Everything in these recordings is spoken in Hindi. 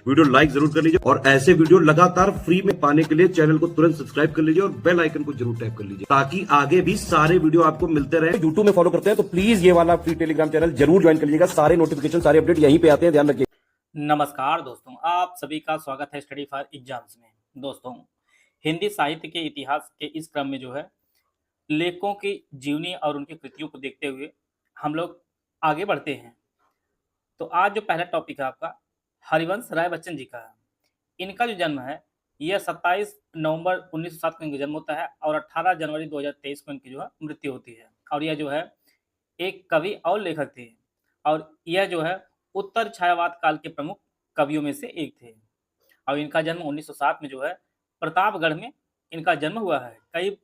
वीडियो लाइक जरूर कर लीजिए और ऐसे वीडियो लगातार फ्री में पाने के लिए चैनल को तुरंत सब्सक्राइब कर लीजिए और बेल आइकन को जरूर टैप कर लीजिए ताकि आगे भी सारे वीडियो आपको मिलते रहे। यूट्यूब में फॉलो करते हैं तो प्लीज ये वाला फ्री टेलीग्राम चैनल जरूर ज्वाइन कर लीजिएगा। सारे नोटिफिकेशन सारे अपडेट यहीं पे आते हैं, ध्यान रखिए। नमस्कार दोस्तों, आप सभी का स्वागत है स्टडी फॉर एग्जाम्स में। दोस्तों, हिंदी साहित्य के इतिहास के इस क्रम में जो है लेखकों की जीवनी और उनकी कृतियों को देखते हुए हम लोग आगे बढ़ते हैं। तो आज जो पहला टॉपिक है आपका हरिवंश राय बच्चन जी का है। इनका जो जन्म है यह 27 नवंबर 1907 को इनका जन्म होता है और 18 जनवरी 2023 को इनकी जो है मृत्यु होती है। और यह जो है एक कवि और लेखक थे और यह जो है उत्तर छायावाद काल के प्रमुख कवियों में से एक थे। और इनका जन्म 1907 में जो है प्रतापगढ़ में इनका जन्म हुआ है। कई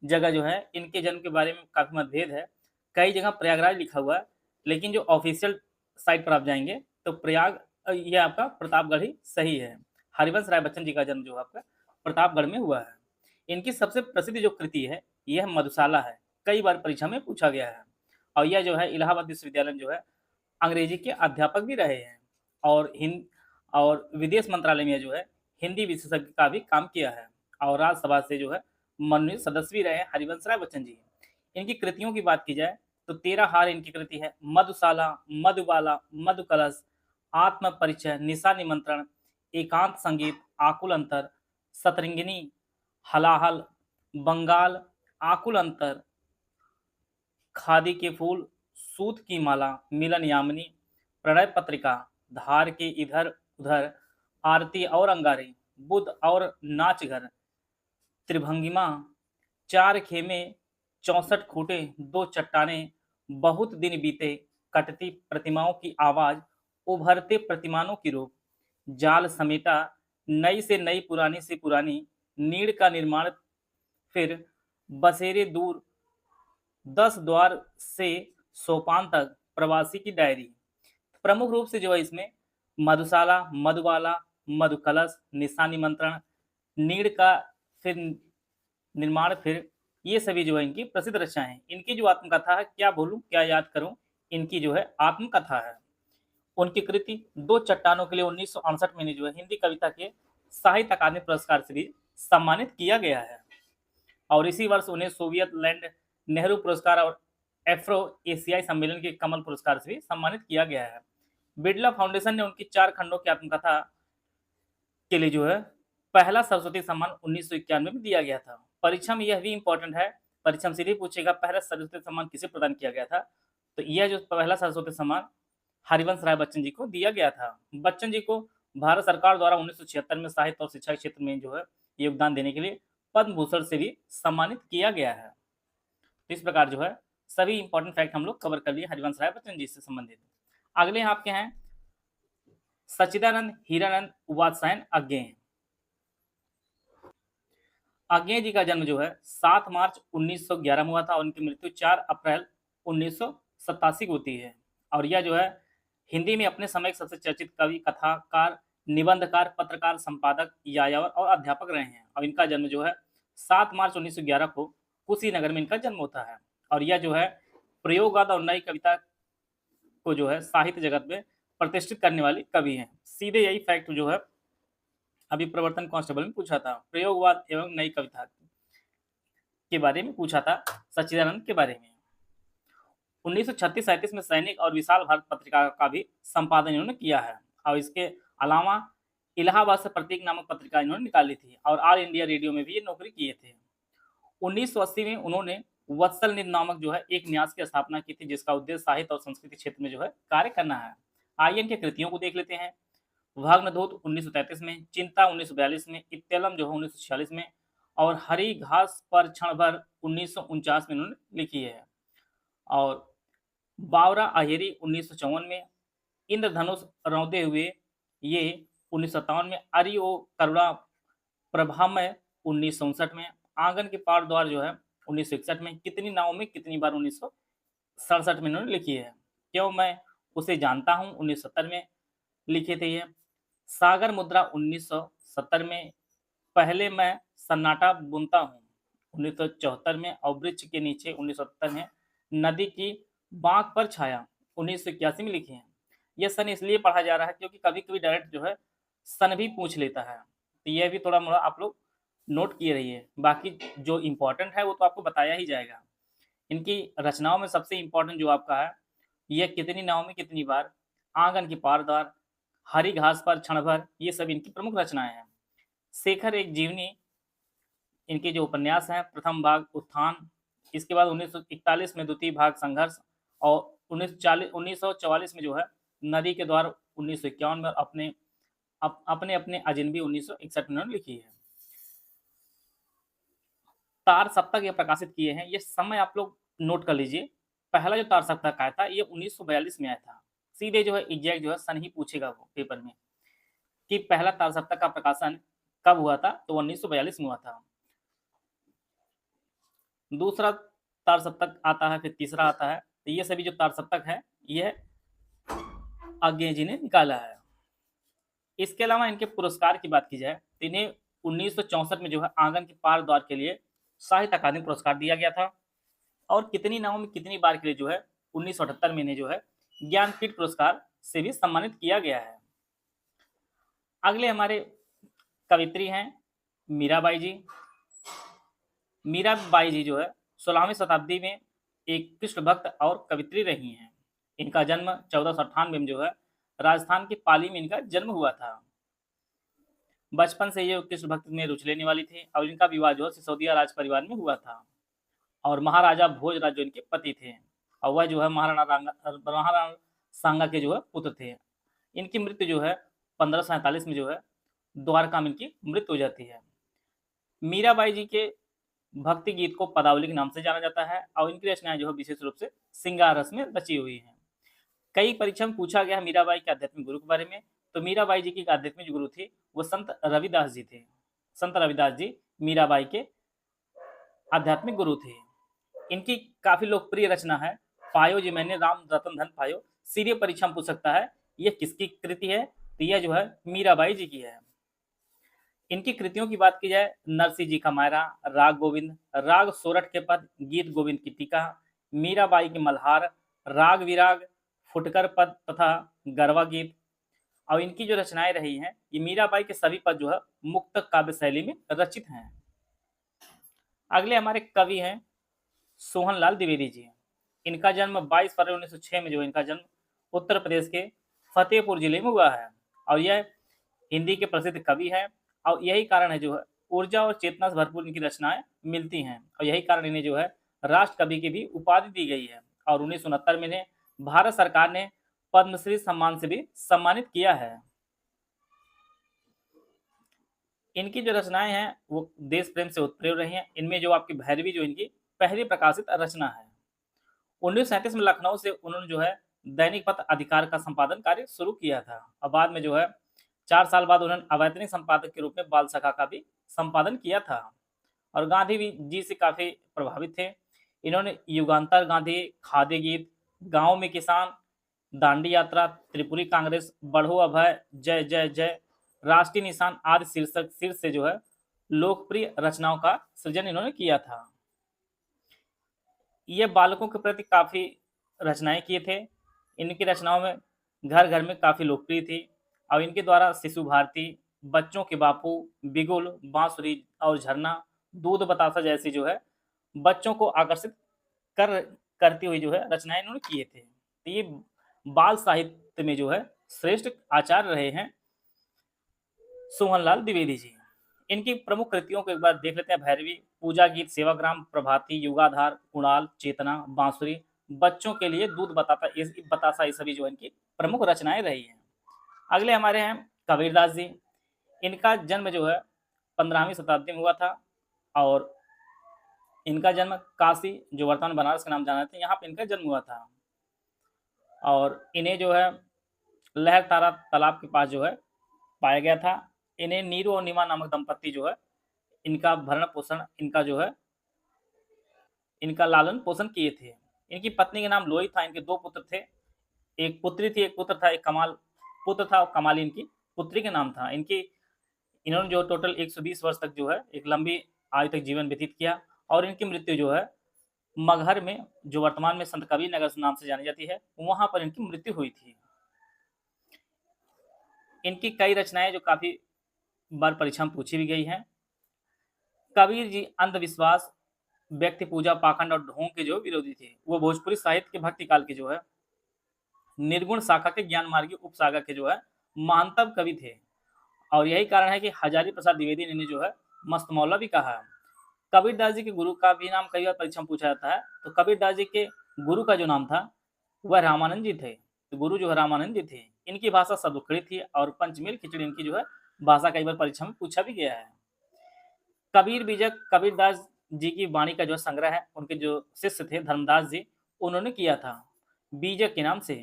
जगह जो है इनके जन्म के बारे में काफ़ी मतभेद है। कई जगह प्रयागराज लिखा हुआ है, लेकिन जो ऑफिशियल साइट पर आप जाएँगे तो ये आपका प्रतापगढ़ ही सही है। हरिवंश राय बच्चन जी का जन्म जो है आपका प्रतापगढ़ में हुआ है। इनकी सबसे प्रसिद्ध जो कृति है यह मधुशाला है। कई बार परीक्षा में पूछा गया है और यह जो है इलाहाबाद विश्वविद्यालय में जो है अंग्रेजी के अध्यापक भी रहे हैं और विदेश मंत्रालय में जो है हिंदी विशेषज्ञ का भी काम किया है और राज्यसभा से जो है मनोनीत सदस्य भी रहे हैं हरिवंश राय बच्चन जी। इनकी कृतियों की बात की जाए तो 13 हार इनकी कृति है। मधुशाला, मधुबाला, मधुकलश, आत्म परिचय, निशा निमंत्रण, एकांत संगीत, आकुल अंतर, सतरंगिनी, हलाहल, बंगाल, आकुल अंतर, खादी के फूल, सूत की माला, मिलन यामिनी, प्रणय पत्रिका, धार के इधर उधर, आरती और अंगारे, बुद्ध और नाच घर, त्रिभंगिमा, चार खेमे, 64 खूटे, 2 चट्टाने, बहुत दिन बीते, कटती प्रतिमाओं की आवाज, उभरते प्रतिमानों की रूप, जाल समेटा, नई से नई, पुरानी से पुरानी, नीड़ का निर्माण, फिर बसेरे दूर, 10 द्वार से सोपान तक, प्रवासी की डायरी। प्रमुख रूप से जो है इसमें मधुशाला, मधुबाला, मधुकलश, निशा निमंत्रण, नीड़ का फिर निर्माण, फिर ये सभी जो है इनकी प्रसिद्ध रचनाएं हैं। इनकी जो आत्मकथा है, क्या भूलूं क्या याद करूं, इनकी जो है आत्मकथा है। उनकी कृति 2 चट्टानों के लिए 1968 में जो है हिंदी कविता के साहित्य अकादमी पुरस्कार से भी सम्मानित किया गया है और इसी वर्ष उन्हें सोवियत लैंड नेहरू पुरस्कार और एफ्रो एशियाई सम्मेलन के कमल पुरस्कार से भी सम्मानित किया गया है। बिड़ला फाउंडेशन ने उनकी 4 खंडों की आत्मकथा के लिए जो है पहला सरस्वती सम्मान 1991 में दिया गया था। परीक्षा में यह भी इंपॉर्टेंट है, परीक्षा में सीधे पूछेगा पहला सरस्वती सम्मान किसे प्रदान किया गया था। तो यह जो पहला सरस्वती सम्मान हरिवंश राय बच्चन जी को दिया गया था। बच्चन जी को भारत सरकार द्वारा 1976 में साहित्य और शिक्षा के क्षेत्र में जो है योगदान देने के लिए पद्म भूषण से भी सम्मानित किया गया है। तो इस प्रकार जो है सभी इंपॉर्टेंट फैक्ट हम लोग कवर कर लिए हरिवंश राय बच्चन जी से संबंधित। अगले आपके हैं सच्चिदानंद हीरानंद वात्सायन अज्ञेय। अज्ञेय जी का जन्म जो है 7 मार्च 1911 में हुआ था और उनकी मृत्यु 4 अप्रैल 1987 को होती है। और यह जो है हिंदी में अपने समय के सबसे चर्चित कवि, कथाकार, निबंधकार, पत्रकार, संपादक, यायावर और अध्यापक रहे हैं। और इनका जन्म जो है 7 मार्च 1911 को कुशीनगर में इनका जन्म होता है। और यह जो है प्रयोगवाद और नई कविता को जो है साहित्य जगत में प्रतिष्ठित करने वाली कवि हैं। सीधे यही फैक्ट जो है अभी प्रवर्तन कांस्टेबल में पूछा था, प्रयोगवाद एवं नई कविता के बारे में पूछा था, सच्चिदानंद के बारे में। 1936-37 में सैनिक और विशाल भारत पत्रिका का भी संपादन इन्होंने किया है और इसके अलावा इलाहाबाद से प्रतीक नामक पत्रिका इन्होंने निकाली थी और ऑल इंडिया रेडियो में भी ये नौकरी किए थे। 1980 में उन्होंने वत्सल निधि नामक जो है एक न्यास की स्थापना की थी जिसका उद्देश्य साहित्य और संस्कृति क्षेत्र में जो है कार्य करना है। आइए इनकी कृतियों को देख लेते हैं। भग्नधूत 1933 में, चिंता 1942 में, इत्तेलम जो है 1946 में और हरी घास पर क्षण भर 1949 में इन्होंने लिखी है। और बावरा अहेरी 1954 में, इंद्रधनुष रौंदे हुए ये 1957 में, अरि ओ करुणा प्रभामय 1959 में, आंगन के पार द्वार जो है 1961 में, कितनी नावों में कितनी बार 1967 में इन्होंने लिखी है। क्यों मैं उसे जानता हूँ 1970 में लिखे थे ये। सागर मुद्रा 1970 में, पहले मैं सन्नाटा बुनता हूँ 1974 में और वृक्ष के नीचे 1970 में, नदी की बांक पर छाया 1981 में लिखे हैं। ये सन इसलिए पढ़ा जा रहा है क्योंकि कभी-कभी डायरेक्ट जो है सन भी पूछ लेता है। तो यह भी थोड़ा-मोड़ा आप लोग नोट किए रहिए। बाकी जो इम्पोर्टेंट है वो तो आपको बताया ही जाएगा। इनकी रचनाओं में सबसे इम्पोर्टेंट जो आपका है, ये कितनी नाव में कितनी बार, आँगन की पारदार, हरी घास पर क्षण भर, ये सब इनकी प्रमुख रचनाएँ हैं। शेखर एक जीवनी इनके जो उपन्यास हैं, प्रथम भाग उत्थान, इसके बाद 1941 में द्वितीय भाग संघर्ष और 1944 में जो है नदी के द्वार 1951 में अपने अजनबी 1961 में उन्होंने लिखी है। तार सप्तक ये प्रकाशित किए हैं, ये समय आप लोग नोट कर लीजिए। पहला जो तार सप्तक आया था ये 1942 में आया था। सीधे जो है एग्जैक्ट जो है सन ही पूछेगा वो पेपर में कि पहला तार सप्तक का प्रकाशन कब हुआ था, तो 1942 में हुआ था। दूसरा तार सप्तक आता है, फिर तीसरा आता है। तो ये सभी जो तार सप्तक है ये आज्ञे जी ने निकाला है। इसके अलावा इनके पुरस्कार की बात की जाए तो इन्हें 1964 में जो है आंगन के पार द्वार के लिए साहित्य अकादमी पुरस्कार दिया गया था और कितनी नावों में कितनी बार के लिए जो है 1978 में इन्हें जो है ज्ञानपीठ पुरस्कार से भी सम्मानित किया गया है। अगले हमारे कवित्री हैं मीराबाई जी। मीराबाई जी जो है 16वीं शताब्दी में एक कृष्ण भक्त और कवित्री रही हैं। इनका जन्म 1498 में जो है राजस्थान के पाली में इनका जन्म हुआ था। बचपन से ये कृष्ण भक्त में रुचि लेने वाली थी और इनका विवाह जो है सिसोदिया राज परिवार में हुआ था और महाराजा भोजराज जो इनके पति थे और वह जो है महाराणा सांगा के जो है पुत्र थे। इनकी मृत्यु जो है 1547 में जो है द्वारका में इनकी मृत्यु हो जाती है। मीराबाई जी के भक्ति गीत को पदावली के नाम से जाना जाता है और इनकी रचनाएं जो है विशेष रूप से श्रृंगार रस में रची हुई हैं। कई परीक्षा में पूछा गया मीराबाई के आध्यात्मिक गुरु के बारे में, तो मीराबाई जी की आध्यात्मिक गुरु थे वो संत रविदास जी थे। संत रविदास जी मीराबाई के आध्यात्मिक गुरु थे। इनकी काफी लोकप्रिय रचना है पायो जी मैंने राम रतन धन पायो। सीधे परीक्षा में पूछ सकता है ये किसकी कृति है, तो यह जो है मीराबाई जी की है। इनकी कृतियों की बात की जाए नरसिंह जी का मायरा, राग गोविंद, राग सोरठ के पद, गीत गोविंद की टीका, मीराबाई की मल्हार, राग विराग, फुटकर पद तथा गरवा गीत और इनकी जो रचनाएं रही हैं ये मीराबाई के सभी पद जो है मुक्त काव्य शैली में रचित हैं। अगले हमारे कवि हैं सोहनलाल द्विवेदी जी। इनका जन्म 22 फरवरी 1906 में जो इनका जन्म उत्तर प्रदेश के फतेहपुर जिले में हुआ है और यह हिंदी के प्रसिद्ध कवि हैं और यही कारण है जो है ऊर्जा और चेतना से भरपूर इनकी रचनाएं मिलती हैं और यही कारण इन्हें जो है राष्ट्र कवि की भी उपाधि दी गई है और 1969 में इन्हें भारत सरकार ने पद्मश्री सम्मान से भी सम्मानित किया है। इनकी जो रचनाएं हैं वो देश प्रेम से उत्प्रेरित रही हैं। इनमें जो आपकी भैरवी जो इनकी पहली प्रकाशित रचना है। 1937 में लखनऊ से उन्होंने जो है दैनिक पत्र अधिकार का संपादन कार्य शुरू किया था और बाद में जो है 4 साल बाद उन्होंने अवैतनिक संपादक के रूप में बाल सखा का भी संपादन किया था और गांधी जी से काफी प्रभावित थे। इन्होंने युगांतर गांधी, खादी गीत, गांव में किसान, दांडी यात्रा, त्रिपुरी कांग्रेस, बढ़ो अभय, जय जय जय, राष्ट्रीय निशान आदि शीर्ष से जो है लोकप्रिय रचनाओं का सृजन इन्होंने किया था। ये बालकों के प्रति काफी रचनाएं किए थे। इनकी रचनाओं में घर घर में काफी लोकप्रिय थी और इनके द्वारा शिशु भारती, बच्चों के बापू, बिगुल, बांसुरी और झरना, दूध बतासा जैसी जो है बच्चों को आकर्षित करती हुई जो है रचनाएं इन्होंने किए थे। तो ये बाल साहित्य में जो है श्रेष्ठ आचार्य रहे हैं सोहनलाल द्विवेदी जी। इनकी प्रमुख कृतियों को एक बार देख लेते हैं। भैरवी, पूजा गीत, सेवाग्राम, प्रभाती, युगाधार, कुणाल, चेतना, बांसुरी, बच्चों के लिए दूध बतासा ये सभी जो इनकी प्रमुख रचनाएं रही हैं। अगले हमारे हैं कबीरदास जी। इनका जन्म जो है 15वीं शताब्दी में हुआ था और इनका जन्म काशी जो वर्तमान बनारस के नाम जाना जाते हैं यहाँ पे इनका जन्म हुआ था और इन्हें जो है लहर तारा तालाब के पास जो है पाया गया था। इन्हें नीरू और नीमा नामक दंपत्ति जो है इनका भरण पोषण इनका लालन पोषण किए थे। इनकी पत्नी का नाम लोई था। इनके 2 पुत्र थे, एक पुत्री थी, एक पुत्र था, एक कमाल पुत्र था और कमाली इनकी पुत्री का नाम था। इन्होंने जो टोटल 120 वर्ष तक जो है एक लंबी आयु तक जीवन व्यतीत किया और इनकी मृत्यु जो है मगहर में जो वर्तमान में संत कबीर नगर नाम से जानी जाती है वहां पर इनकी मृत्यु हुई थी। इनकी कई रचनाएं जो काफी बार परीक्षा में पूछी भी गई हैं। कबीर जी अंधविश्वास, व्यक्ति पूजा, पाखंड और ढोंग के जो विरोधी थे। वो भोजपुरी साहित्य के भक्ति काल के जो है निर्गुण शाखा के ज्ञान मार्गी उपसागर के जो है महानतम कवि थे। और यही कारण है कि हजारी प्रसाद द्विवेदी ने इन्हें जो है मस्तमौला भी कहा है। कबीरदास जी के गुरु का भी नाम कई बार परीक्षा में पूछा जाता है। तो कबीरदास जी के गुरु का जो नाम था वह रामानंद जी थे। तो गुरु जो है रामानंद जी थे। इनकी भाषा सदुखड़ी थी और पंचमेल खिचड़ी इनकी जो है भाषा कई बार परीक्षा में पूछा भी गया है। कबीर बीजक कबीरदास जी की वाणी का जो संग्रह है उनके जो शिष्य थे धर्मदास जी उन्होंने किया था बीजक के नाम से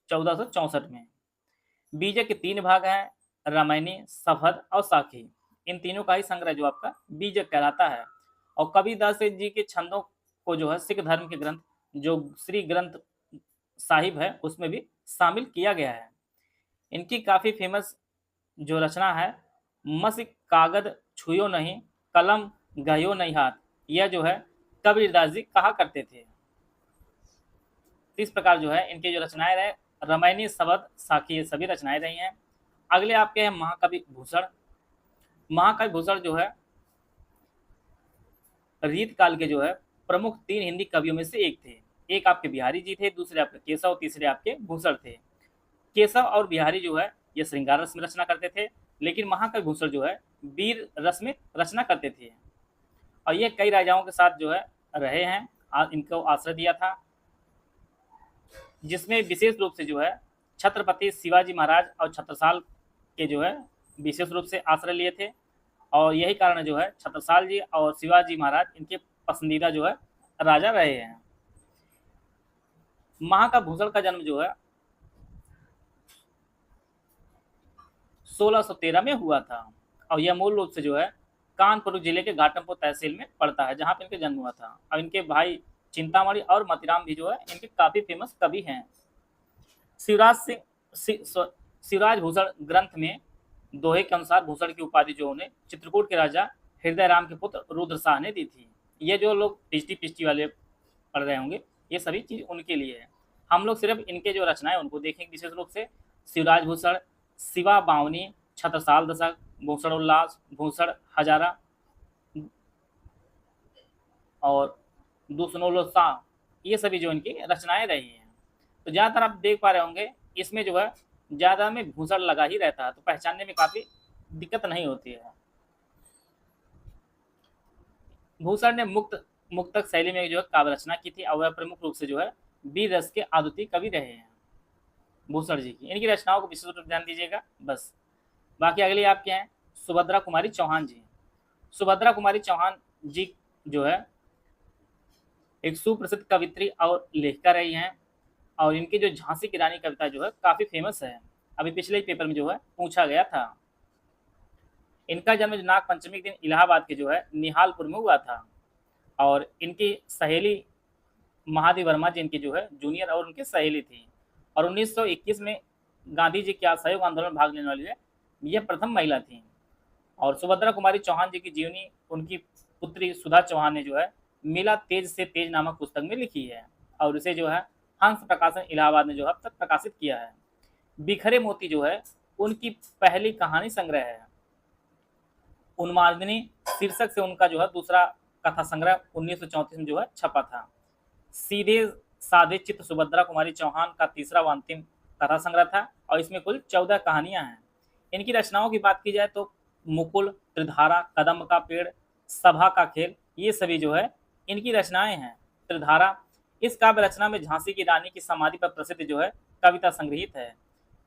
1464 में। बीजक के 3 भाग हैं, रामायणी, सफद और साखी। इन तीनों का ही संग्रह जो आपका बीजक कहलाता है। और कबीरदास जी के छंदों को जो है सिख धर्म के ग्रंथ जो श्री ग्रंथ साहिब है उसमें भी शामिल किया गया है। इनकी काफी फेमस जो रचना है, मसी कागद छुयो नहीं, कलम गयो नहीं हाथ, यह जो है कबीरदास जी कहा करते थे। इस प्रकार जो है इनकी जो रचनाएं रहे, रामायणी, सवद, साखी, ये सभी रचनाएं रही हैं। अगले आपके हैं महाकवि भूषण। महाकवि भूषण जो है रीत काल के जो है प्रमुख 3 हिंदी कवियों में से एक थे। एक आपके बिहारी जी थे, दूसरे आपके केशव, तीसरे आपके भूषण थे। केशव और बिहारी जो है ये श्रृंगार रस में रचना करते थे, लेकिन महाकवि भूषण जो है वीर रस में रचना करते थे। और ये कई राजाओं के साथ जो है रहे हैं, इनको आश्रय दिया था, जिसमें विशेष रूप से जो है छत्रपति शिवाजी महाराज और छत्रसाल के जो है विशेष रूप से आश्रय लिए थे। और यही कारण जो है छत्रसाल जी और शिवाजी महाराज इनके पसंदीदा जो है राजा रहे हैं। महाकवि भूषण का जन्म जो है 1613 में हुआ था। और यह मूल रूप से जो है कानपुर जिले के घाटमपुर तहसील में पड़ता है, जहां पर इनके जन्म हुआ था। और इनके भाई चिंतामणि और मतीराम भी जो है इनके काफी फेमस कवि हैं। शिवराज भूषण ग्रंथ में दोहे के अनुसार भूषण की उपाधि जो उन्हें चित्रकूट के राजा हृदय राम के पुत्र रुद्र शाह ने दी थी। ये जो लोग पिष्टी वाले पढ़ रहे होंगे ये सभी चीज उनके लिए है। हम लोग सिर्फ इनके जो रचनाएं उनको देखेंगे विशेष रूप से। शिवराज भूषण, शिवा बावनी, छत्रसाल दशक, भूषण उल्लास, भूषण हजारा और दूसनोलो शाह, ये सभी जो इनकी रचनाएं रही हैं। तो ज्यादातर आप देख पा रहे होंगे इसमें जो है ज्यादा में भूषण लगा ही रहता है, तो पहचानने में काफी दिक्कत नहीं होती है। भूषण ने मुक्तक शैली में जो है काव्य रचना की थी और वह प्रमुख रूप से जो है वीर रस के आदुति कवि रहे हैं भूषण जी की। इनकी रचनाओं को विशेष रूप से ध्यान दीजिएगा बस। बाकी अगले आपके हैं सुभद्रा कुमारी चौहान जी। सुभद्रा कुमारी चौहान जी जो है एक सुप्रसिद्ध कवित्री और लेखिका रही हैं। और इनकी जो झांसी की रानी कविता जो है काफी फेमस है, अभी पिछले ही पेपर में जो है पूछा गया था। इनका जन्म नाग पंचमी के दिन इलाहाबाद के जो है निहालपुर में हुआ था। और इनकी सहेली महादेवी वर्मा जी इनकी जो है जूनियर और उनकी सहेली थी। और 1921 में गांधी जी के असहयोग आंदोलन में भाग लेने वाली यह प्रथम महिला थी। और सुभद्रा कुमारी चौहान जी की जीवनी उनकी पुत्री सुधा चौहान ने जो है मिला तेज से तेज नामक पुस्तक में लिखी है। और इसे जो है हंस प्रकाशन इलाहाबाद ने जो है अब तक प्रकाशित किया है। बिखरे मोती जो है उनकी पहली कहानी संग्रह है। उन्मादिनी शीर्षक से उनका जो है दूसरा कथा संग्रह 1934 में जो है छपा था। सीधे साधे चित्त सुभद्रा कुमारी चौहान का तीसरा व अंतिम कथा संग्रह था और इसमें कुल 14 कहानियां हैं। इनकी रचनाओं की बात की जाए तो मुकुल, त्रिधारा, कदम का पेड़, सभा का खेल, ये सभी जो है इनकी रचनाएं हैं। त्रिधारा इस काव्य रचना में झांसी की रानी की समाधि पर प्रसिद्ध जो है कविता संग्रहित है।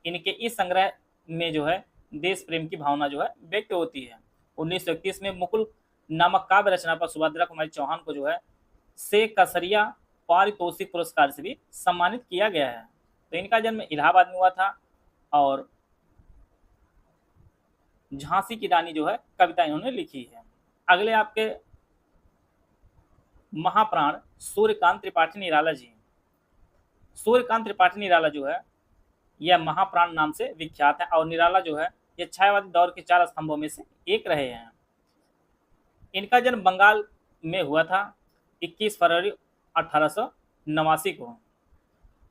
इनके इस संग्रह में जो है देश प्रेम की भावना जो है व्यक्त होती है। 1931 में मुकुल नामक काव्य रचना पर सुभद्रा कुमारी चौहान को जो है से कसरिया पारितोषिक पुरस्कार से भी सम्मानित किया गया है। तो इनका जन्म इलाहाबाद में हुआ था। और झांसी की रानी जो है कविता इन्होंने लिखी है। अगले आपके महाप्राण सूर्यकांत त्रिपाठी निराला जी। सूर्यकांत त्रिपाठी निराला जो है यह महाप्राण नाम से विख्यात है। और निराला जो है यह छायावादी दौर के 4 स्तंभों में से एक रहे हैं। इनका जन्म बंगाल में हुआ था 21 फरवरी 1889 को।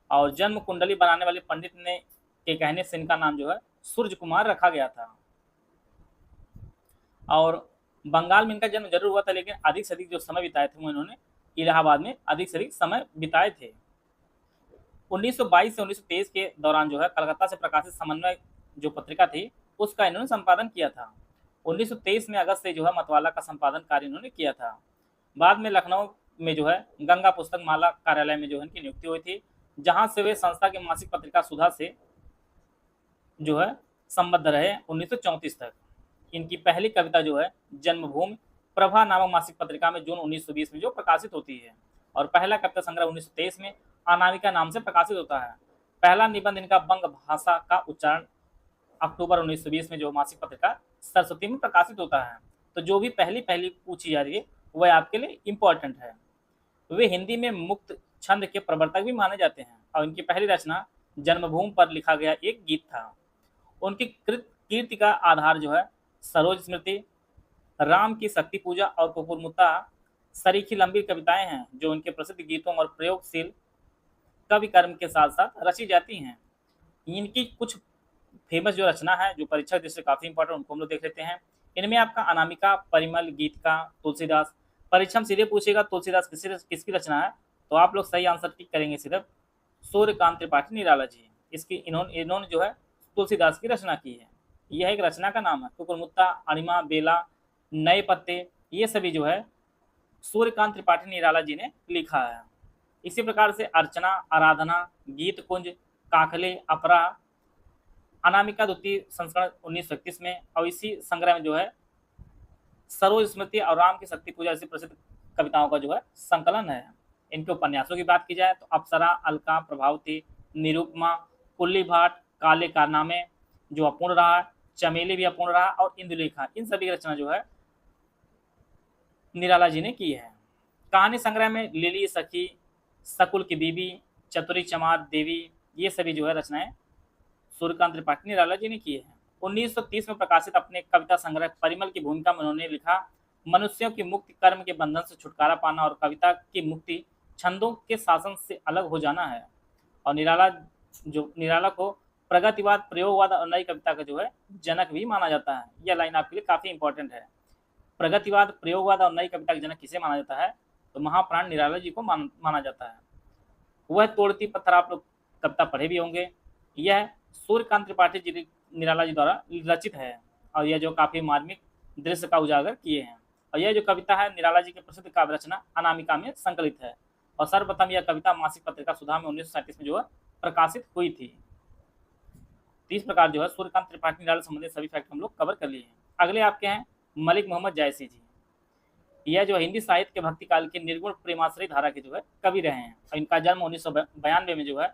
और जन्म कुंडली बनाने वाले पंडित ने के कहने से इनका नाम जो है सूर्य कुमार रखा गया था। और बंगाल में इनका जन्म जरूर हुआ था, लेकिन अधिक से अधिक जो समय बिताए थे वो इन्होंने इलाहाबाद में अधिक से अधिक समय बिताए थे। 1922 से 1923 के दौरान जो है कलकत्ता से प्रकाशित समन्वय जो पत्रिका थी उसका इन्होंने संपादन किया था। 1923 में अगस्त से जो है मतवाला का संपादन कार्य इन्होंने किया था। बाद में लखनऊ में जो है गंगा पुस्तक माला कार्यालय में जो है इनकी नियुक्ति हुई थी, जहां से वे संस्था के मासिक पत्रिका सुधा से जो है संबद्ध रहे 1934 तक। इनकी पहली कविता जो है जन्मभूमि प्रभा नामक मासिक पत्रिका में जून 1920 में जो प्रकाशित होती है, और पहला कविता संग्रह 1923 में अनामिका नाम से प्रकाशित होता है। पहला निबंध इनका बंग भाषा का उच्चारण अक्टूबर 1920 में जो मासिक पत्रिका सरस्वती में प्रकाशित होता है। तो जो भी पहली पूछी जा रही है वह आपके लिए इम्पोर्टेंट है। वे हिंदी में मुक्त छंद के प्रवर्तक भी माने जाते हैं, और इनकी पहली रचना जन्मभूमि पर लिखा गया एक गीत था। उनकी कीर्ति का आधार जो है सरोज स्मृति, राम की शक्ति पूजा और कुकुरमुत्ता सरीखी लंबी कविताएं हैं, जो उनके प्रसिद्ध गीतों और प्रयोगशील कवि कर्म के साथ साथ रची जाती हैं। इनकी कुछ फेमस जो रचना है जो परीक्षक दृष्टि से काफी इंपॉर्टेंट, उनको हम लोग देख लेते हैं। इनमें आपका अनामिका, परिमल, गीतिका, तुलसीदास। परीक्षा में सीधे पूछेगा तुलसीदास किसकी रचना है, तो आप लोग सही आंसर टिक करेंगे सिर्फ सूर्यकांत त्रिपाठी निराला जी। इसकी इन्होंने जो है तुलसीदास की रचना की है। यह एक रचना का नाम है। कुकुरमुत्ता, अणिमा, बेला, नए पत्ते, ये सभी जो है सूर्यकांत त्रिपाठी निराला जी ने लिखा है। इसी प्रकार से अर्चना, आराधना, गीत कुंज, काखले, अपरा, अनामिका द्वितीय संस्करण 1931 में, और इसी संग्रह में जो है सरोज स्मृति और राम की शक्ति पूजा जैसी प्रसिद्ध कविताओं का जो है संकलन है। इनके उपन्यासों की बात की जाए तो अप्सरा, अलका, प्रभावती, निरुपमा, कुल्ली भाट, काले कारनामे जो अपूर्ण रहा, चमेली भी अपूर्ण रहा, और इंदुलेखा, इन सभी की रचना जो है निराला जी ने की है। कहानी संग्रह में लिली, सखी, सकुल की बीबी, चतुरी चमार देवी, ये सभी जो है रचनाएं सूर्यकांत त्रिपाठी निराला जी ने की है। 1930 में प्रकाशित अपने कविता संग्रह परिमल की भूमिका में उन्होंने लिखा, मनुष्यों की मुक्ति कर्म के बंधन से छुटकारा पाना और कविता की मुक्ति छंदों के शासन से अलग हो जाना है। और निराला को प्रगतिवाद, प्रयोगवाद और नई कविता का जो है जनक भी माना जाता है। यह लाइन आपके लिए काफी इंपॉर्टेंट है। प्रगतिवाद, प्रयोगवाद और नई कविता के जनक किसे माना जाता है, तो महाप्राण निराला जी को माना जाता है। वह तोड़ती पत्थर आप लोग कविता पढ़े भी होंगे। यह सूर्यकांत त्रिपाठी जी निराला जी द्वारा रचित है, और यह जो काफी मार्मिक दृश्य का उजागर किए हैं। और यह जो कविता है निराला जी की प्रसिद्ध काव्य रचना अनामिका में संकलित है, और सर्वप्रथम यह कविता मासिक पत्रिका सुधा में 1937 में जो है प्रकाशित हुई थी। इस प्रकार जो है सूर्यकांत त्रिपाठी निराला संबंधित सभी फैक्ट हम लोग कवर कर लिए हैं। अगले आपके हैं मलिक मोहम्मद जायसी जी। यह जो हिंदी साहित्य के भक्ति काल के निर्गुण प्रेमाश्रय धारा के जो है कवि रहे हैं, और इनका जन्म 1992 में जो है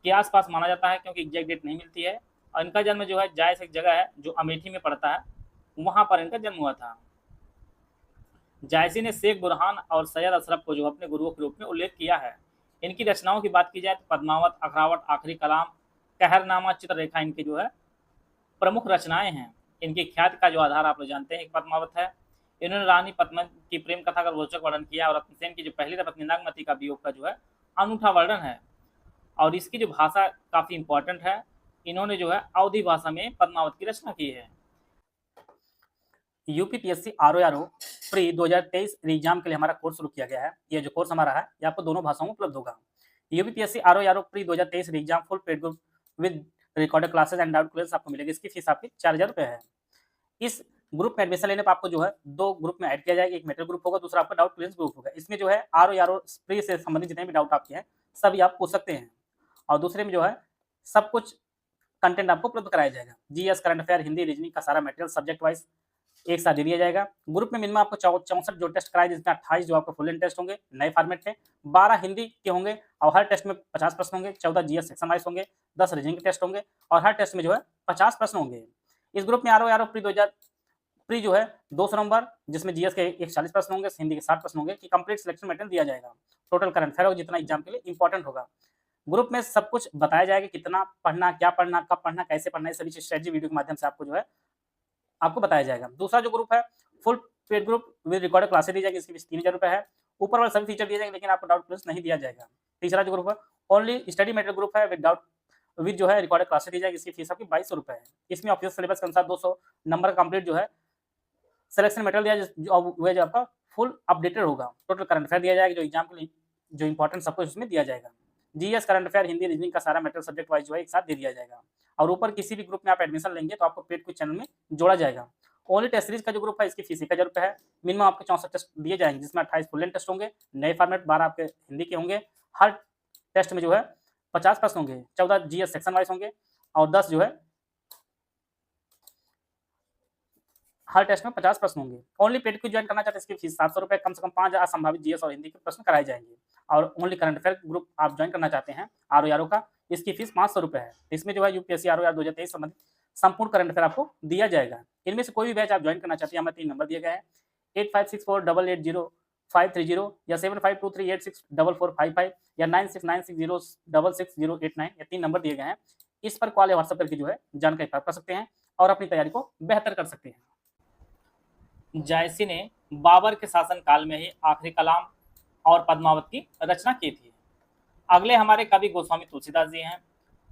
के आसपास माना जाता है, क्योंकि एग्जैक्ट डेट नहीं मिलती है। और इनका जन्म जो है जायस एक जगह है जो अमेठी में पड़ता है, वहां पर इनका जन्म हुआ था। जायसी ने शेख बुरहान और सैयद अशरफ को जो अपने गुरुओं के रूप में उल्लेख किया है। इनकी रचनाओं की बात की जाए तो पद्मावत, अखरावट, आखिरी कलाम, कहरनामा, चित्ररेखा इनकी जो है प्रमुख रचनाएं हैं। इनकी ख्याति का जो आधार आप लोग जानते हैं, एक पद्मावत है। इन्होंने रानी पद्मिनी की प्रेम कथा का रोचक वर्णन किया, और रत्नसेन की जो पहली पत्नी नागमती का वियोग का जो है अनूठा वर्णन है। और इसकी जो भाषा काफी इंपॉर्टेंट है। इन्होंने जो है अवधी भाषा में पद्मावत की रचना की है। यूपीपीएससी आरओ प्री 2023 एग्जाम के लिए हमारा कोर्स शुरू किया गया है। यह जो कोर्स हमारा है ये आपको दोनों भाषाओं में उपलब्ध होगा। UPPSC RO pre 2023 exam full paid group with recorded classes and doubt clears आपको मिलेगी। इसकी फीस आपकी 4000 रुपये है। इस ग्रुप में एडमिशन लेने पर आपको जो है 2 ग्रुप में ऐड किया जाएगा, एक मेटल ग्रुप होगा, दूसरा आपका डाउट क्लियरेंस ग्रुप होगा। इसमें जो है आरओ प्री से संबंधित जितने भी डाउट आपके हैं सभी आप पूछ सकते हैं, और दूसरे में जो है सब कुछ कंटेंट आपको उपलब्ध कराया जाएगा। GS, current affair, Hindi, reasoning का सारा मटेरियल सब्जेक्ट वाइज एक साथ दे दिया जाएगा। ग्रुप में मिनिमम आपको 64 जो टेस्ट कराए, जिसमें 28 जो आपको फुल एंड टेस्ट होंगे नए फॉर्मेट में, 12 हिंदी के होंगे, और हर टेस्ट में 50 प्रश्न होंगे, 14 जीएस सेक्शन वाइज होंगे, 10 रीजनिंग के टेस्ट होंगे, और हर टेस्ट में जो है 50 प्रश्न होंगे। इस ग्रुप में आरओ प्री जो है 200 नंबर, जिसमें जीएस के 140 प्रश्न होंगे, हिंदी के 60 प्रश्न होंगे, कि कंप्लीट सिलेक्शन मटेरियल दिया जाएगा। टोटल करंट अफेयर होगा जितना एग्जाम के लिए इंपॉर्टेंट होगा। ग्रुप में सब कुछ बताया जाएगा, कितना पढ़ना, क्या पढ़ना, कब पढ़ना, कैसे पढ़ना, ये सभी स्ट्रेटजी वीडियो के माध्यम से आपको जो है आपको बताया जाएगा। दूसरा जो ग्रुप है full paid group with recorded classes दी जाएगी, इसकी फीस 3000 रुपये है। ऊपर वाले सभी फीचर दिए जाएंगे, लेकिन आपको डाउट क्लियरेंस नहीं दिया जाएगा। तीसरा जो ग्रुप है ओनली स्टडी मटेरियल ग्रुप है विद डाउट विद जो है रिकॉर्डेड क्लासेस दी जाएगी। इसकी फीस आपकी 2200 रुपये है। इसमें ऑफिशियल सिलेबस के अनुसार 200 नंबर का कंप्लीट जो है सिलेक्शन मटेरियल दिया वह जो आपका फुल अपडेटेड होगा। टोटल करंट अफेयर दिया जाएगा, जो एग्जाम के लिए जो इंपॉर्टेंट सब कुछ उसमें दिया जाएगा। GS, current affair, Hindi, reasoning का सारा मटेरियल सब्जेक्ट वाइज जो है एक साथ दे दिया जाएगा। और ऊपर किसी भी ग्रुप में आप एडमिशन लेंगे तो आपको पेड क्विज चैनल में जोड़ा जाएगा। ओनली टेस्ट सीरीज का जो ग्रुप है इसकी फीस 1000 रुपये है। मिनिमम आपके 64 टेस्ट दिए जाएंगे, जिसमें 28 फुल लेंथ टेस्ट होंगे, नए फॉर्मेट 12 आपके हिंदी के होंगे। हर टेस्ट में जो है 50 प्रश्न होंगे, 14 जीएस सेक्शन वाइज होंगे और 10 जो है हर टेस्ट में 50 प्रश्न होंगे। ओनली पेड क्विज ज्वाइन करना चाहते हैं इसकी फीस 700 रुपये। कम से कम 5000 संभावित जीएस और हिंदी के प्रश्न कराए जाएंगे। और ओनली करंट अफेयर ग्रुप आप ज्वाइन करना चाहते हैं आरओ का, इसकी फीस 500 रुपये है। इसमें जो है यूपीएससी आरओ 2023 संबंधित संपूर्ण करंट अफेयर आपको दिया जाएगा। इनमें से कोई भी बैच आप ज्वाइन करना चाहते हैं, हमें 3 नंबर दिए गए हैं 8564880530 या 7523864455 या 9696066089 या 3 नंबर दिए गए हैं। इस पर कॉल या व्हाट्सएप करके जो है जानकारी प्राप्त कर सकते हैं और अपनी तैयारी को बेहतर कर सकते हैं। जायसी ने बाबर के शासनकाल में ही आखिरी कलाम और पद्मावत की रचना की थी। अगले हमारे कवि गोस्वामी तुलसीदास जी हैं।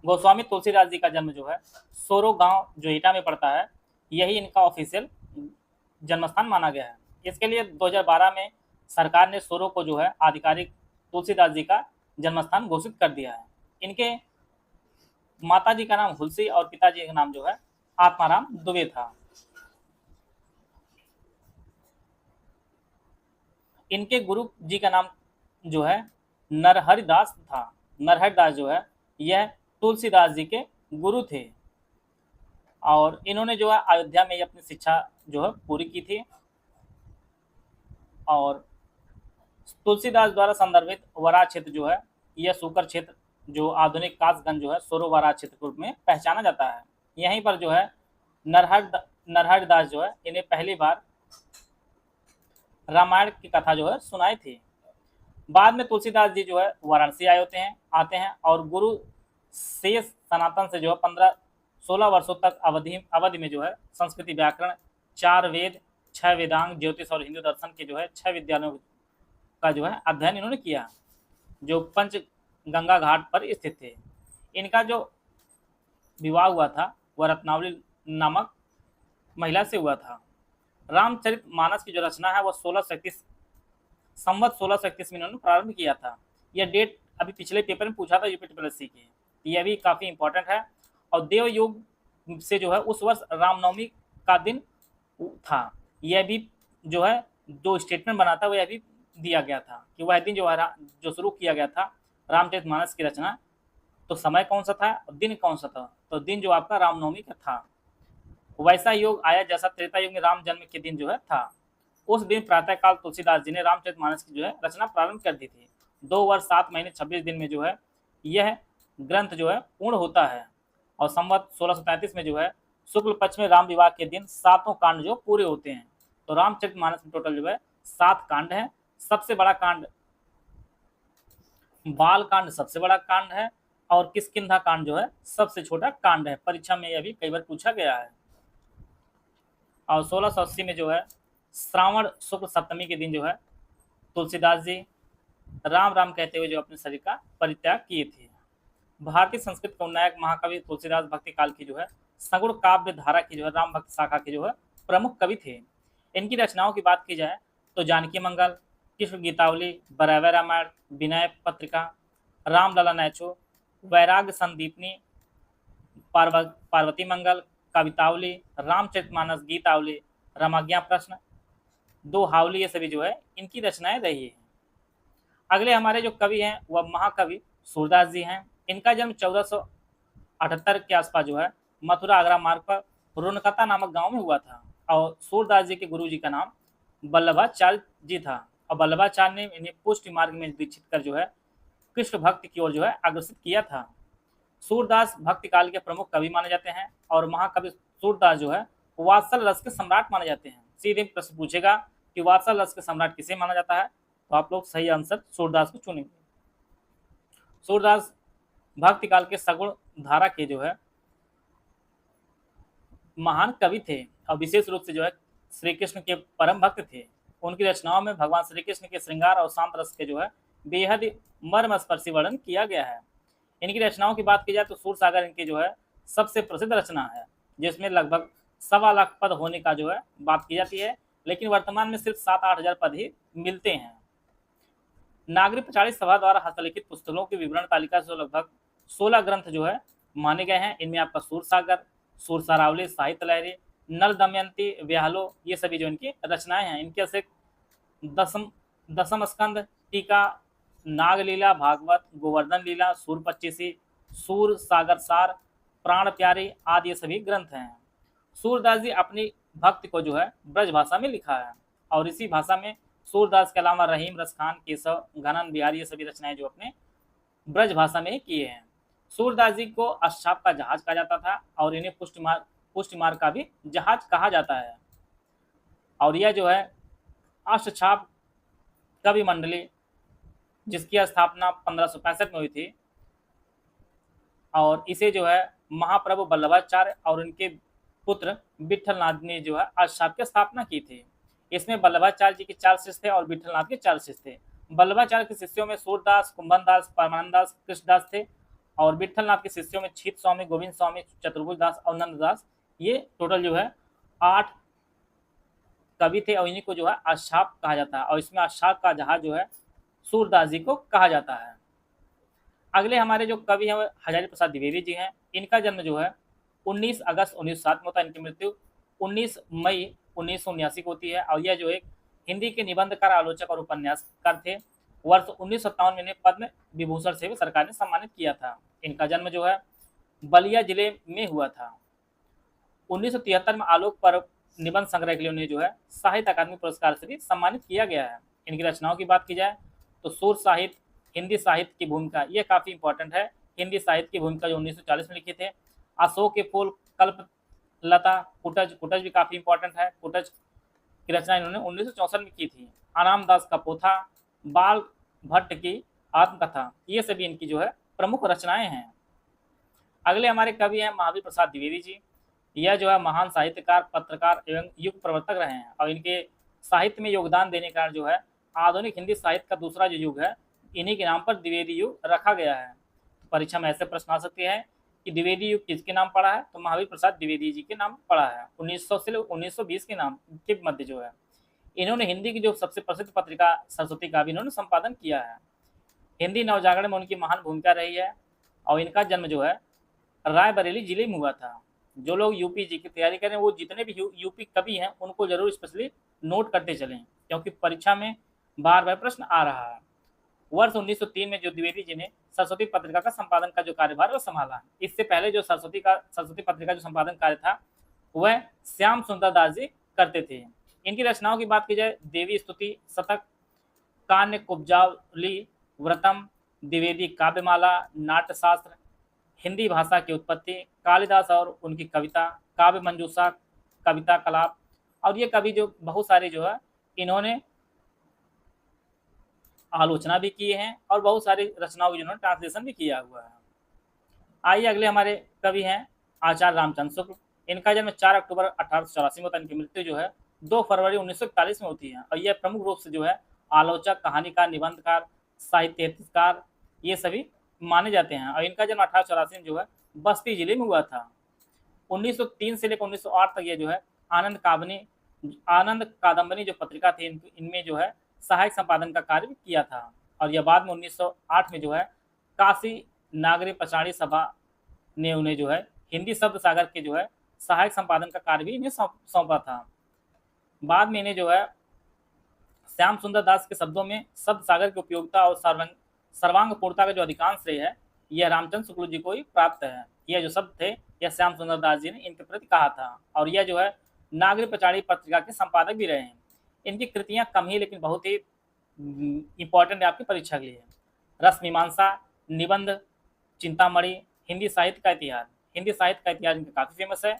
गोस्वामी तुलसीदास जी का जन्म जो है सोरो गांव जो ईटा में पड़ता है, यही इनका ऑफिशियल जन्मस्थान माना गया है। इसके लिए 2012 में सरकार ने सोरो को जो है आधिकारिक तुलसीदास जी का जन्मस्थान घोषित कर दिया है। इनके माताजी का नाम हुलसी और पिताजी का नाम जो है आत्माराम दुबे था। इनके गुरु जी का नाम जो है नरहरिदास था। नरहरिदास जो है यह तुलसीदास जी के गुरु थे और इन्होंने जो है अयोध्या में ही अपनी शिक्षा जो है पूरी की थी। और तुलसीदास द्वारा संदर्भित वराह क्षेत्र जो है यह सूकर क्षेत्र जो आधुनिक कासगंज जो है सोरो वराह क्षेत्र के रूप में पहचाना जाता है। यहीं पर जो है नरहरिदास जो है इन्हें पहली बार रामायण की कथा जो है सुनाई थी। बाद में तुलसीदास जी जो है वाराणसी आते हैं और गुरु शेष सनातन से जो है 15-16 वर्षों तक अवधि में जो है संस्कृति, व्याकरण, 4 वेद, 6 वेदांग, ज्योतिष और हिंदू दर्शन के जो है 6 विद्यालयों का जो है अध्ययन इन्होंने किया, जो पंच गंगा घाट पर स्थित थे। इनका जो विवाह हुआ था वह रत्नावली नामक महिला से हुआ था। रामचरितमानस की जो रचना है वह 1631 में इन्होंने प्रारंभ किया था। यह डेट अभी पिछले पेपर में पूछा था यूपीएससी के, यह भी काफ़ी इंपॉर्टेंट है। और देवयोग से जो है उस वर्ष रामनवमी का दिन था। यह भी जो है जो स्टेटमेंट बना था वह भी दिया गया था कि वह दिन जो है जो शुरू किया गया था रामचरितमानस की रचना, तो समय कौन सा था और दिन कौन सा था, तो दिन जो आपका रामनवमी का था। वैसा योग आया जैसा त्रेता युग में राम जन्म के दिन जो है था। उस दिन प्रातःकाल तुलसीदास जी ने रामचरितमानस की जो है रचना प्रारंभ कर दी थी। 2 वर्ष 7 महीने 26 दिन में जो है यह ग्रंथ जो है पूर्ण होता है। और संवत 1633 में जो है शुक्ल पक्ष में राम विवाह के दिन 7 कांड जो पूरे होते हैं। तो रामचरितमानस में टोटल जो है 7 कांड है। सबसे बड़ा कांड बाल कांड सबसे बड़ा कांड है और किष्किंधा कांड जो है सबसे छोटा कांड है। परीक्षा में यह भी कई बार पूछा गया है। और 1680 में जो है श्रावण शुक्ल सप्तमी के दिन जो है तुलसीदास जी राम राम कहते हुए जो अपने शरीर का परित्याग किए थे। भारतीय संस्कृत का नायक महाकवि तुलसीदास भक्ति काल की जो है सगुण काव्य धारा की जो है राम भक्त शाखा के जो है प्रमुख कवि थे। इनकी रचनाओं की बात की जाए तो जानकी मंगल, कृष्ण गीतावली, बराबर रामायण, विनय पत्रिका, रामलला नैचो, वैराग्य संदीपनी, पार्वती मंगल, कवितावली, रामचरितमानस, गीतावली, रामाज्ञा प्रश्न, 2 हावली, ये सभी जो है इनकी रचनाएं रही है। अगले हमारे जो कवि हैं वह महाकवि सूरदास जी हैं। इनका जन्म 1478 के आसपास जो है मथुरा आगरा मार्ग पर रुनकता नामक गांव में हुआ था। और सूरदास जी के गुरु जी का नाम वल्लभाचार्य जी था और वल्लभाचार्य ने इन्हें पुष्टि मार्ग में दीक्षित कर जो है कृष्ण भक्ति की ओर जो है अग्रसित किया था। सूरदास भक्ति काल के प्रमुख कवि माने जाते हैं और महाकवि सूरदास जो है वात्सल रस के सम्राट माने जाते हैं। सीधे प्रश्न पूछेगा कि वात्सल रस के सम्राट किसे माना जाता है, तो आप लोग सही आंसर सूरदास को चुनेंगे। सूरदास भक्ति काल के सगुण धारा के जो है महान कवि थे और विशेष रूप से जो है श्री कृष्ण के परम भक्त थे। उनकी रचनाओं में भगवान श्री कृष्ण के श्रृंगार और शांत रस के जो है बेहद मर्मस्पर्शी वर्णन किया गया है। इनकी रचनाओं की बात की जाए तो सूरसागर इनकी जो है सबसे प्रसिद्ध रचना है, जिसमें लगभग 1.25 लाख पद होने का जो है बात की जाती है, लेकिन वर्तमान में सिर्फ 7-8 हजार पद ही मिलते हैं। नागरिक पचाड़ी सभा द्वारा हस्तलिखित पुस्तकों की विवरण तालिका से लगभग 16 ग्रंथ जो है माने गए हैं। इनमें आपका सूरसागर, सूरसारावली, साहित्य लहरी, नल दमयंती, व्याहलो, ये सभी जो इनकी रचनाएं हैं। इनके से दसम दसम स्कंद, टीका, नागलीला, भागवत, गोवर्धन लीला, सूर पच्चीसी, सूर सागर सार, प्राण प्यारी आदि ये सभी ग्रंथ हैं। सूरदास जी अपनी भक्ति को जो है ब्रज भाषा में लिखा है, और इसी भाषा में सूरदास के अलावा रहीम, रसखान, केशव, घनन, बिहारी ये सभी रचनाएं जो अपने ब्रज भाषा में किए हैं। सूरदास जी को अश्चाप का जहाज कहा जाता था, और इन्हें पुष्टिमार्ग का भी जहाज कहा जाता है। और यह जो है अष्टछाप कवि मंडली, जिसकी स्थापना 1565 में हुई थी, और इसे जो है महाप्रभु वल्लभाचार्य और उनके पुत्र विठलनाथ ने जो है अष्टछाप की स्थापना की थी। इसमें वल्लभाचार्य जी के 4 शिष्य थे और विठलनाथ के 4 शिष्य थे। वल्लभाचार्य के शिष्यों में सूरदास, कुंभनदास, परमानंद दास, कृष्णदास थे, और विठलनाथ के शिष्यों में छीत स्वामी, गोविंद स्वामी, चतुर्भुज दास और नंददास, ये टोटल जो है 8 कवि थे, और इन्हीं को जो है अष्टछाप कहा जाता है, और इसमें अष्टछाप का जहाज जो है सूरदास जी को कहा जाता है। अगले हमारे जो कवि हैं हजारी प्रसाद द्विवेदी जी हैं। इनका जन्म जो है 19 अगस्त 1907 में होता है। इनकी मृत्यु 19 मई 1979 को होती है, और यह जो एक हिंदी के निबंधकार, आलोचक और उपन्यासकार थे। वर्ष 1957 में इन्हें पद्म विभूषण से भी सरकार ने सम्मानित किया था। इनका जन्म जो है बलिया जिले में हुआ था। 1973 में आलोक पर्व निबंध संग्रह के लिए उन्हें जो है साहित्य अकादमी पुरस्कार से भी सम्मानित किया गया है। इनकी रचनाओं की बात की जाए तो सूर साहित्य, हिंदी साहित्य की भूमिका, ये काफ़ी इंपॉर्टेंट है। हिंदी साहित्य की भूमिका जो 1940 में लिखे थे। अशोक के फूल, कल्प लता, कुटज भी काफ़ी इंपॉर्टेंट है। कुटज की रचना इन्होंने 1964 में की थी। आराम दास का पोथा, बाल भट्ट की आत्मकथा, ये सभी इनकी जो है प्रमुख रचनाएं हैं। अगले हमारे कवि हैं महावीर प्रसाद द्विवेदी जी। यह जो है महान साहित्यकार, पत्रकार एवं युग प्रवर्तक रहे हैं, और इनके साहित्य में योगदान देने का जो है आधुनिक हिंदी साहित्य का दूसरा जो युग है, इन्हीं के नाम पर द्विवेदी युग रखा गया है। परीक्षा में ऐसे प्रश्न आ सकते हैं कि द्विवेदी युग किसके नाम पड़ा है, तो महावीर प्रसाद द्विवेदी जी के नाम पड़ा है। 1900 से 1920 के नाम के मध्य जो है इन्होंने हिंदी की जो सबसे प्रसिद्ध पत्रिका सरस्वती का भी इन्होंने संपादन किया है। हिंदी नवजागरण में उनकी महान भूमिका रही है, और इनका जन्म जो है रायबरेली जिले में हुआ था। जो लोग यूपी जी की तैयारी करें, वो जितने भी यूपी कवि हैं उनको जरूर स्पेशली नोट करते चलें, क्योंकि परीक्षा में बार बार प्रश्न आ रहा है। वर्ष 1903 में जो द्विवेदी जी ने सरस्वती पत्रिका का संपादन का जो कार्यभार वो संभाला। इससे पहले जो सरस्वती पत्रिका जो संपादन कार्य था वह श्याम सुंदर दास जी करते थे। इनकी रचनाओं की बात की जाए, देवी स्तुति, शतक, कान्य कुब्जावली, व्रतम, द्विवेदी काव्यमाला, नाट्यशास्त्र, हिंदी भाषा की उत्पत्ति, कालिदास और उनकी कविता, काव्य मंजूषा, कविता कलाप, और ये कवि जो बहुत सारे जो है इन्होंने आलोचना भी की है, और बहुत सारी रचनाओं की जिन्होंने ट्रांसलेशन भी किया हुआ है। आइए अगले हमारे कवि हैं आचार्य रामचंद्र शुक्ल। इनका जन्म 4 अक्टूबर 1884 में होता है। इनकी मृत्यु जो है 2 फरवरी 1941 में होती है, और यह प्रमुख रूप से जो है आलोचक, कहानीकार, निबंधकार, साहित्यकार ये सभी माने जाते हैं। और इनका जन्म 1884 में जो है बस्ती जिले में हुआ था। 1903 से लेकर 1908 तक ये जो है आनंद कादम्बनी जो पत्रिका थी इनमें जो है सहायक संपादन का कार्य भी किया था। और यह बाद में 1908 में जो है काशी नागरी पचाड़ी सभा ने उन्हें जो है हिंदी शब्द सागर के जो है सहायक संपादन का कार्य भी इन्हें सौंपा था। बाद में इन्हें जो है श्याम सुंदर दास के शब्दों में शब्द सागर की उपयोगिता और सर्वांग पूर्णता का जो अधिकांश श्रेय है यह रामचंद्र शुक्ल जी को ही प्राप्त है। यह जो शब्द थे यह श्याम सुंदर दास जी ने इनके प्रति कहा था, और यह जो है नागरी पचाड़ी पत्रिका के संपादक भी रहे हैं। इनकी कृतियां कम ही लेकिन बहुत ही इंपॉर्टेंट है आपकी परीक्षा के लिए। रस मीमांसा, निबंध, चिंतामणि, हिंदी साहित्य का इतिहास इनका काफ़ी फेमस है,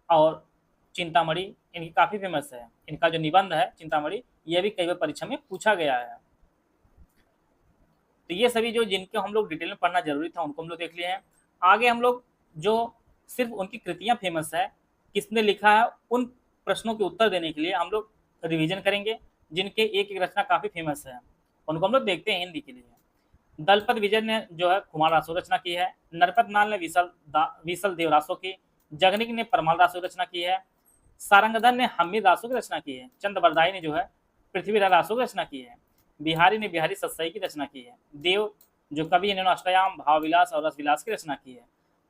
और चिंतामणि इनकी काफ़ी फेमस है। इनका जो निबंध है चिंतामणि यह भी कई बार परीक्षा में पूछा गया है। तो ये सभी जो जिनको हम लोग डिटेल में पढ़ना जरूरी था उनको हम लोग देख लिए हैं। आगे हम लोग जो सिर्फ उनकी कृतियां फेमस है, किसने लिखा है, उन प्रश्नों के उत्तर देने के लिए हम लोग रिवीजन करेंगे, जिनके एक एक रचना काफ़ी फेमस है, उनको हम लोग देखते हैं हिंदी के लिए। दलपत विजय ने जो है कुमार रासो रचना की है। नरपत नाल ने विसल देव रासो की। जगनिक ने परमाल रासो रचना की है। सारंगधर ने हमीद रासो की रचना की है। चंद्रबरदाई ने जो है पृथ्वीराज रासो की रचना की है। बिहारी ने बिहारी सत्सई की रचना की है। देव जो कवि इन्होंने अष्टयाम, भाव विलास और रस विलास की रचना की है।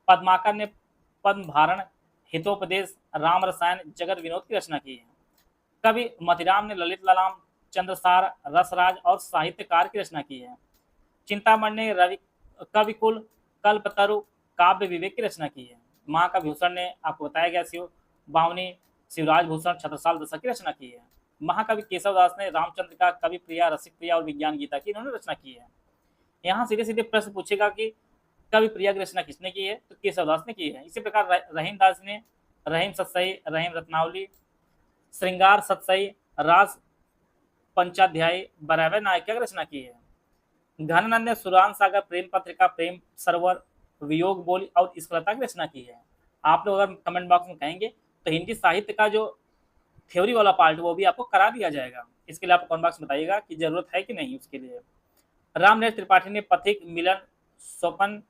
पद्माकर ने पद्म भारण, हितोपदेश, राम रसायन, जगत विनोद की रचना की है। कवि मतिराम ने ललित ललाम, चंद्रसार, रसराज और साहित्यकार की रचना की है। चिंतामणि ने रवि कविकुल, कल्पतरु, काव्य विवेक की रचना की है। महाकवि भूषण ने आपको बताया गया शिव बावनी, शिवराज भूषण, छत्रसाल दशक की रचना की है। महाकवि केशवदास ने रामचंद्र का, कवि प्रिया, रसिक प्रिया और विज्ञान गीता की इन्होंने रचना की है। यहाँ सीधे सीधे प्रश्न पूछेगा कि कवि प्रिया की रचना किसने की है, तो केशवदास ने की है। इसी प्रकार रहीम दास ने रहीम सत्सई, रहीम रत्नावली, श्रृंगार सत्सई, रास पंचाध्यायी, बराबर नायिका की रचना की है। घनानंद ने सुरान सागर, प्रेम पत्रिका, प्रेम सरोवर, वियोग बोली और स्कलता की रचना की है। आप लोग अगर कमेंट बॉक्स में कहेंगे तो हिंदी साहित्य का जो थ्योरी वाला पार्ट वो भी आपको करा दिया जाएगा। इसके लिए आप कमेंट बॉक्स में बताइएगा कि जरूरत है कि नहीं उसके लिए। रामनरेश त्रिपाठी ने पथिक, मिलन, स्वपन,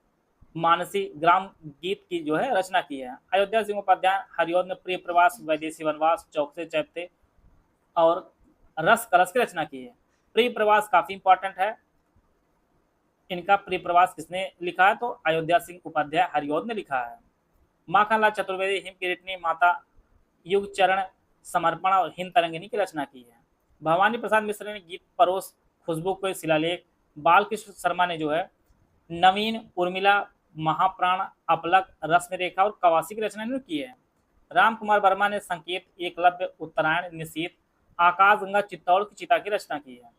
मानसी, ग्राम गीत की जो है रचना की है। अयोध्या सिंह उपाध्याय हरिऔध ने प्रिय प्रवास, वैदेशी वनवास, चौकसे चैप्ते और रस कलश की रचना की है। प्रिय प्रवास काफी इंपॉर्टेंट है। इनका प्रिय प्रवास किसने लिखा है, तो अयोध्या सिंह उपाध्याय हरिऔध ने लिखा है। माखनलाल चतुर्वेदी हिम किरीटनी, माता युग चरण, समर्पण और हिंद तरंगिनी की रचना की है। भवानी प्रसाद मिश्र ने गीत परोस, खुशबू को शिलालेख, बालकृष्ण शर्मा ने जो है नवीन, उर्मिला, महाप्राण, अपलक, रश्मि रेखा और कवासी की रचना इन्होंने की है। राम कुमार वर्मा ने संकेत, एकलव्य, उत्तरायण, निशीथ, आकाशगंगा, चित्तौड़ की चिता की रचना की है।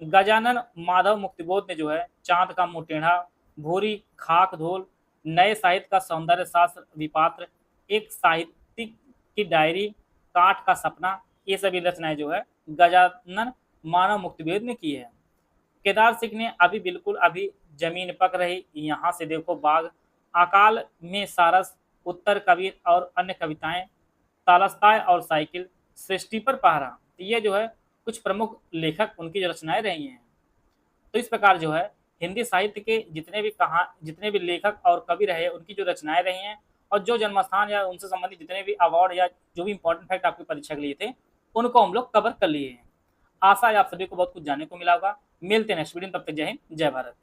गजानन माधव मुक्तिबोध ने जो है चांद का मुंह टेढ़ा, भूरी खाक धूल, नए साहित्य का सौंदर्य शास्त्र विपात्र, एक साहित्यिक की डायरी, काठ का सपना, ये सभी रचनाएं जो है गजानन मानव मुक्तिबोध ने की है। केदार सिंह ने अभी जमीन पक रही, यहाँ से देखो बाग, अकाल में सारस, उत्तर कबीर और अन्य कविताएं, तालस्ताय और साइकिल, सृष्टि पर पहरा, तो ये जो है कुछ प्रमुख लेखक उनकी जो रचनाएं रही हैं। तो इस प्रकार जो है हिंदी साहित्य के जितने भी लेखक और कवि रहे उनकी जो रचनाएं रही हैं और जो जन्मस्थान या उनसे संबंधित जितने भी अवार्ड या जो भी इंपॉर्टेंट फैक्ट आपकी परीक्षा के लिए थे उनको हम लोग कवर कर लिए हैं। आशा है आप सभी को बहुत कुछ जानने को मिला होगा। मिलते हैं नेक्स्ट वीडियो में, तब तक जय हिंद, जय भारत।